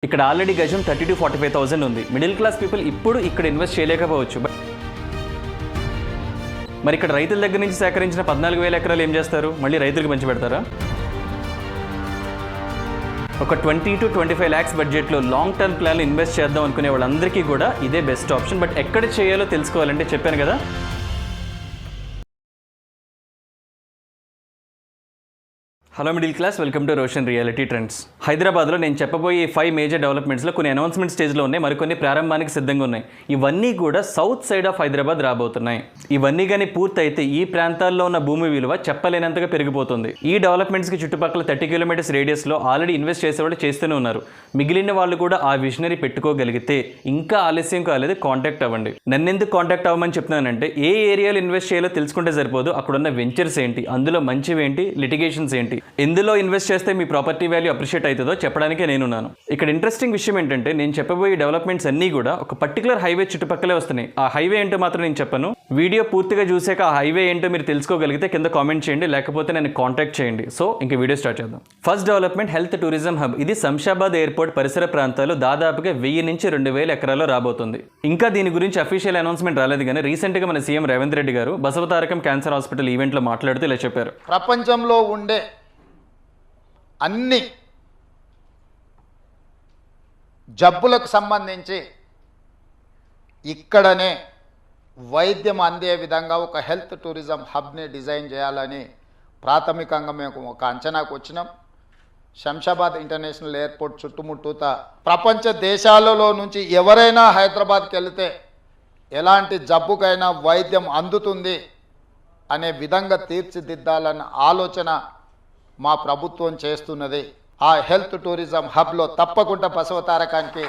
ఇక్కడ ఆల్రెడీ గజం 30 to 45,000 ఉంది. మిడిల్ క్లాస్ పీపుల్ ఇప్పుడు ఇక్కడ ఇన్వెస్ట్ చేయలేకపోవచ్చు. మరి ఇక్కడ రైతుల దగ్గర నుంచి సేకరించిన 14,000 ఎకరాలు ఏం చేస్తారు? మళ్ళీ రైతులకు పంచి పెడతారా? ఒక 20 to 25 lakhs బడ్జెట్లో లాంగ్ టర్మ్ ప్లాన్లో ఇన్వెస్ట్ చేద్దాం అనుకునే వాళ్ళందరికీ కూడా ఇదే బెస్ట్ ఆప్షన్. బట్ ఎక్కడ చేయాలో తెలుసుకోవాలంటే చెప్పాను కదా, hello middle class, welcome to Roshan reality trends. హైదరాబాద్లో నేను చెప్పబోయే 5 మేజర్ డెవలప్మెంట్స్లో కొన్ని అనౌన్స్మెంట్ స్టేజ్లో ఉన్నాయి, మరికొన్ని ప్రారంభానికి సిద్ధంగా ఉన్నాయి. ఇవన్నీ కూడా సౌత్ సైడ్ ఆఫ్ హైదరాబాద్ రాబోతున్నాయి. ఇవన్నీ కానీ పూర్తయితే ఈ ప్రాంతాల్లో ఉన్న భూమి విలువ చెప్పలేనంతగా పెరిగిపోతుంది. ఈ డెవలప్మెంట్స్కి చుట్టుపక్కల 30 kilometers రేడియస్లో ఆల్రెడీ ఇన్వెస్ట్ చేసేవాళ్ళు చేస్తూనే ఉన్నారు. మిగిలిన వాళ్ళు కూడా ఆ విజనరీ పెట్టుకోగలిగితే ఇంకా ఆలస్యం కాలేదు, కాంటాక్ట్ అవ్వండి. నన్నెందుకు కాంటాక్ట్ అవ్వమని చెప్తున్నానంటే, ఏ ఏరియాలో ఇన్వెస్ట్ చేయాలో తెలుసుకుంటే సరిపోదు, అక్కడున్న వెంచర్స్ ఏంటి, అందులో మంచివి ఏంటి, లిటిగేషన్స్ ఏంటి, ఎందులో ఇన్వెస్ట్ చేస్తే మీ ప్రాపర్టీ వాల్యూ అప్రిషియేట్ అవుతుందో చెప్పడానికే నేనున్నాను. ఇక్కడ ఇంట్రెస్టింగ్ విషయం ఏంటంటే, నేను చెప్పబోయే డెవలప్మెంట్స్ అన్నీ కూడా ఒక పర్టికులర్ హైవే చుట్టుపక్కలే వస్తున్నాయి. ఆ హైవే ఏంటో మాత్రం నేను చెప్పను. వీడియో పూర్తిగా చూసాక ఆ హైవే ఏంటో మీరు తెలుసుకోగలిగితే కింద కామెంట్ చేయండి, లేకపోతే నేను కాంటాక్ట్ చేయండి. సో ఇంకా వీడియో స్టార్ట్ చేద్దాం. First development health tourism hub. ఇది శంషాబాద్ ఎయిర్పోర్ట్ పరిసర ప్రాంతాలు దాదాపుగా 1000 నుంచి 2000 ఎకరాల్లో రాబోతుంది. ఇంకా దీని గురించి అఫీషియల్ అనౌన్స్మెంట్ రాలేదు, కానీ రీసెంట్గా మన సీఎం రేవంత్ రెడ్డి గారు బసవతారకం క్యాన్సర్ హాస్పిటల్ ఈవెంట్లో మాట్లాడుతూ ఇలా చెప్పారు. ప్రపంచంలో ఉండే అన్ని జబ్బులకు సంబంధించి ఇక్కడనే వైద్యం అందే విధంగా ఒక హెల్త్ టూరిజం హబ్ని డిజైన్ చేయాలని ప్రాథమికంగా మేము ఒక అంచనాకు వచ్చినాం. శంషాబాద్ ఇంటర్నేషనల్ ఎయిర్పోర్ట్ చుట్టుముట్టూత ప్రపంచ దేశాలలో నుంచి ఎవరైనా హైదరాబాద్కి వెళితే ఎలాంటి జబ్బుకైనా వైద్యం అందుతుంది అనే విధంగా తీర్చిదిద్దాలన్న ఆలోచన మా ప్రభుత్వం చేస్తున్నది. ఆ హెల్త్ టూరిజం హబ్లో తప్పకుండా బసవతారకానికి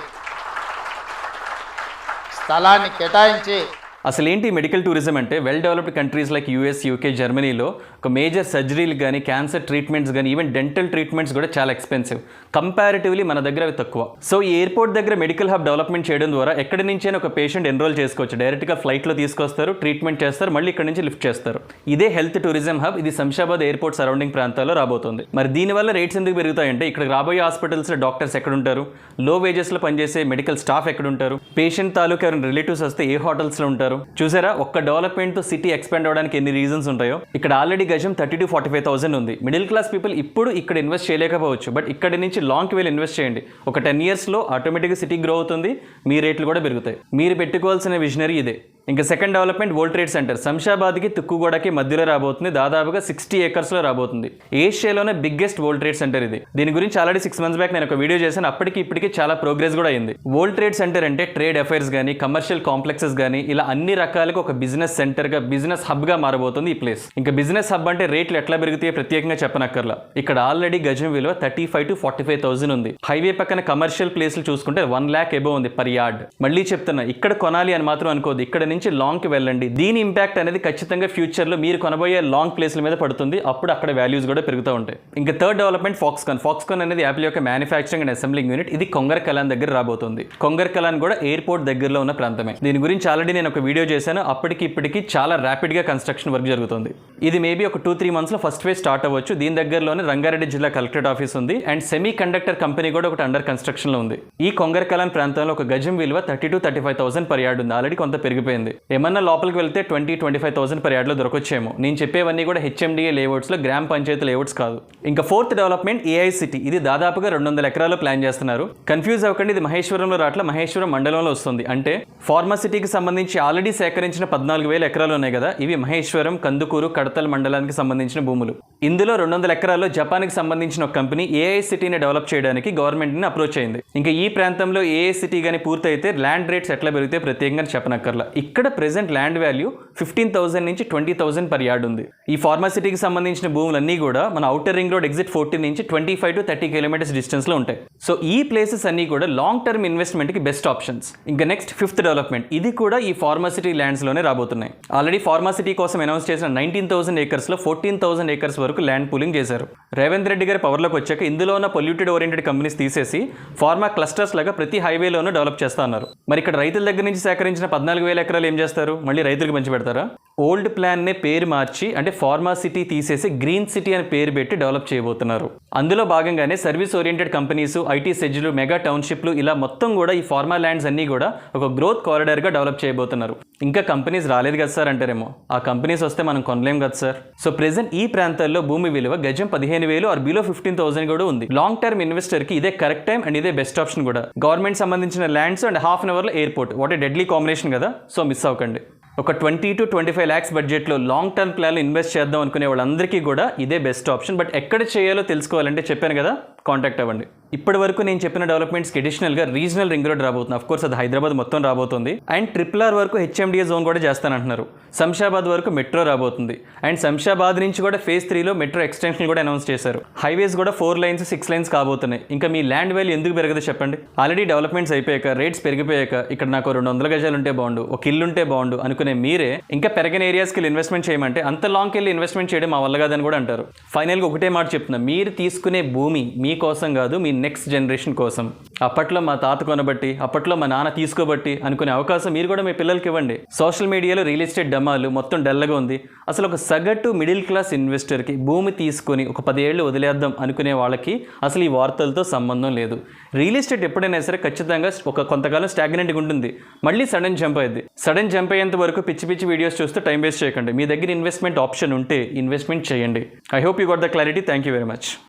స్థలాన్ని కేటాయించి. అసలు ఏంటి మెడికల్ టూరిజం అంటే, well developed countries like US, UK, జర్మనీలో ఒక మేజర్ సర్జరీలు కానీ, క్యాన్సర్ ట్రీట్మెంట్స్ కానీ, ఈవెన్ డెంటల్ ట్రీట్మెంట్స్ కూడా చాలా ఎక్స్పెన్సివ్. కంపారిటివ్లీ మన దగ్గర అవి తక్కువ. సో ఈ ఎయిర్పోర్ట్ దగ్గర మెడికల్ హబ్ డెవలప్మెంట్ చేయడం ద్వారా ఎక్కడి నుంచైనా ఒక పేషెంట్ ఎన్రోల్ చేసుకోవచ్చు. డైరెక్ట్గా ఫ్లైట్లో తీసుకొస్తారు, ట్రీట్మెంట్ చేస్తారు, మళ్ళీ ఇక్కడ నుంచి లిఫ్ట్ చేస్తారు. ఇదే హెల్త్ టూరిజం హబ్. ఇది శంషాబాద్ ఎయిర్పోర్ట్ సరౌండింగ్ ప్రాంతాల్లో రాబోతుంది. మరి దీనివల్ల రేట్స్ ఎందుకు పెరుగుతాయంటే, ఇక్కడ రాబోయే హాస్పిటల్స్లో డాక్టర్స్ ఎక్కడుంటారు, లో వేజెస్లో పనిచేసే మెడికల్ స్టాఫ్ ఎక్కడుంటారు, పేషెంట్ తాలూకు ఎవరైనా రిలేటివ్స్ వస్తే ఏ హోటల్స్లో ఉంటారు. చూసారా, ఒక్క డెవలప్మెంట్ తో సిటీ ఎక్స్పాండ్ అవడానికి ఎన్ని రీజన్స్ ఉంటాయో. ఇక్కడ ఆల్రెడీ గజం 30 to 45,000 ఉంది. మిడిల్ క్లాస్ పీపుల్ ఇప్పుడు ఇక్కడ ఇన్వెస్ట్ చేయలేకపోవచ్చు, బట్ ఇక్కడ నుంచి లాంగ్కి వెళ్ళి ఇన్వెస్ట్ చేయండి. ఒక 10 yearsలో ఆటోమేటిక్గా సిటీ గ్రో అవుతుంది, మీ రేట్లు కూడా పెరుగుతాయి. మీరు పెట్టుకోవాల్సిన విజనరీ ఇదే. ఇంకా second development world trade centre. శంషాబాద్కి తుక్కుగూడకి మధ్యలో రాబోతుంది. దాదాపుగా 60 acresలో రాబోతుంది. ఏషియాలోనే బిగ్గెస్ట్ వరల్డ్ ట్రేడ్ సెంటర్ ఇది. దీని గురించి ఆల్రెడీ 6 months బ్యాక్ నేను ఒక వీడియో చేశాను. అప్పటికి ఇప్పటికీ చాలా ప్రోగ్రెస్ కూడా అయింది. వరల్డ్ ట్రేడ్ సెంటర్ అంటే ట్రేడ్ అఫైర్స్ కానీ, కమర్షియల్ కాంప్లెక్సెస్ కానీ, ఇలా అన్ని రకాలుగా ఒక బిజినెస్ సెంటర్గా, బిజినెస్ హబ్గా మారబోతుంది ఈ ప్లేస్. ఇంకా బిజినెస్ హబ్ అంటే రేట్లు ఎట్లా పెరుగుతాయో ప్రత్యేకంగా చెప్పనక్కర్లా. ఇక్కడ ఆల్రెడీ గజం విలువ 35 to 45,000 ఉంది. హైవే పక్కన కమర్షియల్ ప్లేస్లు చూసుకుంటే 1 lakh ఎబో ఉంది పర్ యార్డ్. మళ్ళీ చెప్తున్నా, ఇక్కడ కొనాలి అని మాత్రం అనుకోదు, ఇక్కడ నుంచి లాంగ్కి వెళ్ళండి. దీని ఇంపాక్ట్ అనేది ఖచ్చితంగా ఫ్యూచర్లో మీరు కొనబోయే లాంగ్ ప్లేస్ల మీద పడుతుంది. అప్పుడు అక్కడ వాల్యూస్ కూడా పెరుగుతూ ఉంటాయి. ఇంకా థర్డ్ డెవలప్మెంట్ ఫాక్స్కాన్. ఫాక్స్కాన్ అనేది యాపిల్ యొక్క మ్యానుఫ్యాక్చరింగ్ అండ్ అసెంబ్లింగ్ యూనిట్. ఇది కొంగర్ కలాన్ దగ్గర రాబోతుంది. కొంగర్ కలాన్ కూడా ఎయిర్పోర్ట్ దగ్గరలో ఉన్న ప్రాంతమే. దీని గురించి ఆల్రెడీ నేను ఒక వీడియో చేశాను. అప్పటికి ఇప్పటికి చాలా ర్యాపిడ్గా కన్స్ట్రక్షన్ వర్క్ జరుగుతుంది. ఇది మేబీ ఒక 2-3 monthsలో ఫస్ట్ ఫేజ్ స్టార్ట్ అవ్వచ్చు. దీని దగ్గరలోనే రంగారెడ్డి జిల్లా కలెక్టరేట్ ఆఫీస్ ఉంది, అండ్ సెమీ కండక్టర్ కంపెనీ కూడా ఒకటి అండర్ కన్స్ట్రక్షన్లో ఉంది. ఈ కొంగర్ కలాన్ ప్రాంతంలో ఒక గజం విలువ 30 to 35,000 పర్ యార్డ్ ఉంది. ఆల్రెడీ కొంత పెరిగిపోయింది. ఏమన్నా లోపలికి వెళ్తే 20-25,000 పర్ యార్డ్లో దొరకొచ్చేమో. నేను చెప్పేవన్నీ కూడా హెచ్ఎండిఏ లేఅవుట్స్లో, గ్రామ పంచాయతీ లేఅవుట్స్ కాదు. ఇంకా ఫోర్త్ డెవలప్మెంట్ ఏఐ సిటీ. ఇది దాదాపుగా 200 ఎకరాల్లో ప్లాన్ చేస్తున్నారు. కన్ఫ్యూజ్ అవ్వకండి, ఇది మహేశ్వరంలో రాట్ల, మహేశ్వరం మండలంలో వస్తుంది. అంటే ఫార్మాసిటీకి సంబంధించి ఆల్రెడీ సేకరించిన 14,000 ఎకరాలు ఉన్నాయి కదా, ఇవి మహేశ్వరం, కందుకూరు, కడతల్ మండలానికి సంబంధించిన భూములు. ఇందులో 200 ఎకరాల్లో జపాన్కి సంబంధించిన ఒక కంపెనీ ఏఐ సిటీని డెవలప్ చేయడానికి గవర్నమెంట్ని అప్రోచ్ అయింది. ఇంకా ఈ ప్రాంతంలో ఏఐ సిటీ కానీ పూర్తయితే ల్యాండ్ రేట్స్ ఎట్లా పెరిగితే ప్రత్యేకంగా చెప్పనక్కర్లా. ఇక్కడ ప్రెసెంట్ ల్యాండ్ వాల్యూ 15,000 నుంచి 20,000 పర్ యార్డ్ ఉంది. ఈ ఫార్మాసిటీకి సంబంధించిన భూములన్నీ కూడా మన ఔటర్ రింగ్ రోడ్ ఎగ్జిట్ 14 నుంచి 25 to 30 kilometers డిస్టెన్స్లో ఉంటాయి. సో ఈ ప్లేసెస్ అన్నీ కూడా లాంగ్ టర్మ్ ఇన్వెస్ట్మెంట్కి బెస్ట్ ఆప్షన్స్. ఇంకా నెక్స్ట్ ఫిఫ్త్ డెవలప్మెంట్. ఇది కూడా ఈ ఫార్మాసిటీ ల్యాండ్స్లోనే రాబోతున్నాయి. ఆల్రెడీ ఫార్మాసిటీ కోసం అనౌన్స్ చేసిన 19,000 acresలో 14,000 acres వరకు ల్యాండ్ పూలింగ్ చేశారు. రేవంత్ రెడ్డి గారి పవర్లోకి వచ్చాక ఇందులో ఉన్న పొల్యూటెడ్ ఓరియంటెడ్ కంపెనీస్ తీసేసి ఫార్మా క్లస్టర్స్ లాగా ప్రతి హైవేలోనూ డెవలప్ చేస్తా ఉన్నారు. మరి ఇక్కడ రైతుల దగ్గర నుంచి సేకరించిన 14,000 ఎకరాలు రూపాయలు ఏం చేస్తారు? మళ్ళీ రైతులకు పంచి పెడతారా? ఓల్డ్ ప్లాన్నే పేరు మార్చి అంటే ఫార్మా సిటీ తీసేసి గ్రీన్ సిటీ అని పేరు పెట్టి డెవలప్ చేయబోతున్నారు. అందులో భాగంగానే సర్వీస్ ఓరియంటెడ్ కంపెనీస్, ఐటీ సెజ్లు, మెగా టౌన్షిప్లు ఇలా మొత్తం కూడా ఈ ఫార్మా ల్యాండ్స్ అన్నీ కూడా ఒక గ్రోత్ కారిడార్గా డెవలప్ చేయబోతున్నారు. ఇంకా కంపెనీస్ రాలేదు కదా సార్ అంటారేమో. ఆ కంపెనీస్ వస్తే మనం కొనలేం కదా సార్. సో ప్రెజెంట్ ఈ ప్రాంతాల్లో భూమి విలువ గజం 15,000 ఆర్ బిలో 15,000 కూడా ఉంది. లాంగ్ టర్మ్ ఇన్వెస్టర్కి ఇదే కరెక్ట్ టైం అండ్ ఇదే బెస్ట్ ఆప్షన్ కూడా. గవర్నమెంట్ సంబంధించిన ల్యాండ్స్ అండ్ హాఫ్ అన్ అవర్లో airport, what a deadly combination కదా. సో మిస్ అవ్వకండి. ఒక 20 to 25 lakhs బడ్జెట్లో లాంగ్ టర్మ్ ప్లాన్లో ఇన్వెస్ట్ చేద్దాం అనుకునే వాళ్ళందరికీ కూడా ఇదే బెస్ట్ ఆప్షన్. బట్ ఎక్కడ చేయాలో తెలుసుకోవాలంటే చెప్పాను కదా, కాంటాక్ట్ అవ్వండి. ఇప్పటి వరకు నేను చెప్పిన డెవలప్మెంట్స్కి అడిషనల్గా రీజనల్ రింగ్ రోడ్ రాబోతుంది. అఫ్ కోర్స్ అది హైదరాబాద్ మొత్తం రాబోతుంది. అండ్ RRR వరకు HMDA జోన్ కూడా చేస్తానంటున్నారు. శంషాబాద్ వరకు మెట్రో రాబోతుంది. అండ్ శంషాబాద్ నుంచి కూడా phase 3లో మెట్రో ఎక్స్టెన్షన్ కూడా అనౌన్స్ చేశారు. హైవేస్ కూడా 4 lanes 6 lanes కాబోతున్నాయి. ఇంకా మీ ల్యాండ్ వాల్యూ ఎందుకు పెరగదు చెప్పండి? ఆల్రెడీ డెవలప్మెంట్స్ అయిపోయాక, రేట్స్ పెరిగిపోయాక ఇక్కడ నాకు 200 గజాలు ఉంటే బాగుండు, ఒక ఇల్లు ఉంటే బాగుండు అనుకునే మీరే ఇంకా పెరగని ఏరియాస్కి వెళ్ళి ఇన్వెస్ట్మెంట్ చేయమంటే అంత లాంగ్కి వెళ్ళి ఇన్వెస్ట్మెంట్ చేయడం మా వల్ల కాదని కూడా అంటారు. ఫైనల్గా ఒకటే మాట చెప్తున్నా, మీరు తీసుకునే భూమి మీకోసం కాదు, మీ నెక్స్ట్ జనరేషన్ కోసం. అప్పట్లో మా తాత కొనబట్టి, అప్పట్లో మా నాన్న తీసుకోబట్టి అనుకునే అవకాశం మీరు కూడా మీ పిల్లలకి ఇవ్వండి. సోషల్ మీడియాలో రియల్ ఎస్టేట్ డమాలు మొత్తం డల్గా ఉంది. అసలు ఒక సగటు మిడిల్ క్లాస్ ఇన్వెస్టర్కి భూమి తీసుకొని ఒక 10 ఏళ్ళు వదిలేద్దాం అనుకునే వాళ్ళకి అసలు ఈ వార్తలతో సంబంధం లేదు. రియల్ ఎస్టేట్ ఎప్పుడైనా సరే ఖచ్చితంగా ఒక కొంతకాలం స్టాగ్నెంట్గా ఉంటుంది, మళ్ళీ సడన్ జంప్ అయ్యింది. సడన్ జంప్ అయ్యేంత వరకు పిచ్చి పిచ్చి వీడియోస్ చూస్తూ టైం వేస్ట్ చేయకండి. మీ దగ్గర ఇన్వెస్ట్మెంట్ ఆప్షన్ ఉంటే ఇన్వెస్ట్మెంట్ చేయండి. I hope you got the clarity. Thank you very much.